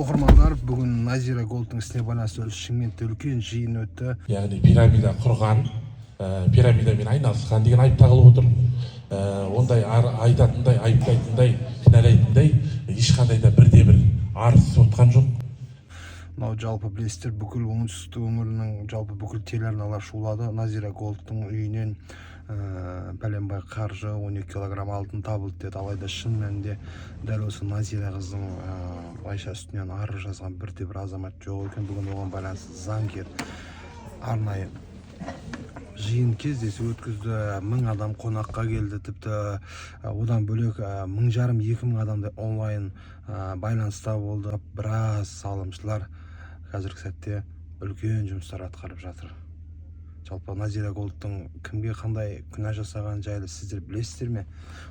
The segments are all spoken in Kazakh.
оқырмандар, бүгін Назира Голдтың ісіне байланысты Шымкентте үлкен жиын өтті. Яғни пирамида құрған, пирамидамен айналысқан деген айып тағылып отыр. Ондай айтатындай, айыптайтындай, кінәлайтындай ешқандай да бірде-бір арыз сотқан жоқ. Мынау жалпы білесіздер, бүкіл оңтүстік өңірінің жалпы бүкіл телеарналар шулады. Назира Голдтың үйінен пәленбай қаржы, 12 килограмм алтын табылды деді. Алайда шын мәнінде дәл осы Назира қыздың Айша үстінен арыз жазған бірде-бір азамат жоқ екен. Бүгін оған байланысты заңгер арнайы жиын кездесу өткізді. 1000 адам қонаққа келді, тіпті одан бөлек 1500-2000 адамдай онлайн байланыста болды. Біраз салымшылар қазіргі сәтте үлкен жұмыстар атқарып жатыр. Жалпы Назира Голдтың кімге қандай күнә жасаған жайлы сіздер білесіздер ме?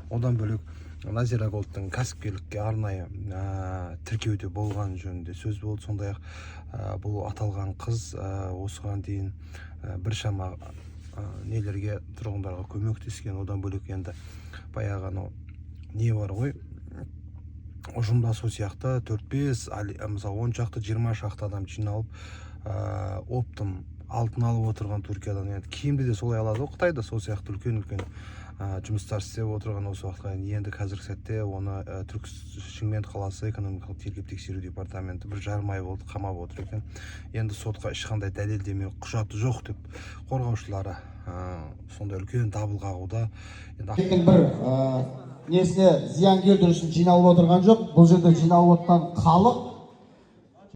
Одан бөлек Назира Голдтың кәсіпкерлікке арнайы тіркеуде болған жөнінде сөз болды. Сондай-ақ бұл аталған қыз осыған дейін біршама нелерге, тұрғындарға көмектескен. Одан бөлек енді баяғы не бар ғой, ұжымдасу сияқты 4-5, мысалы 10 шақты, 20 шақты адам жиналып оптым алтын алып отырған Түркиядан, енді киімді де солай алады. Қытайда сол сияқты үлкен-үлкен жұмыстар істеп отырған. Осы уақытқа енді қазіргі сәтте оны Шымкент қаласы экономикалық тергеп-тексеру департаменті 1,5 ай болды қамап отыр екен. Енді сотқа ешқандай дәлелдеме құжаты жоқ деп қорғаушылары сондай үлкен дабыл қағуда. Енді бір несіне зиян келтіру үшін жиналып отырған жоқ. Бұл жерде жиналып отқан халық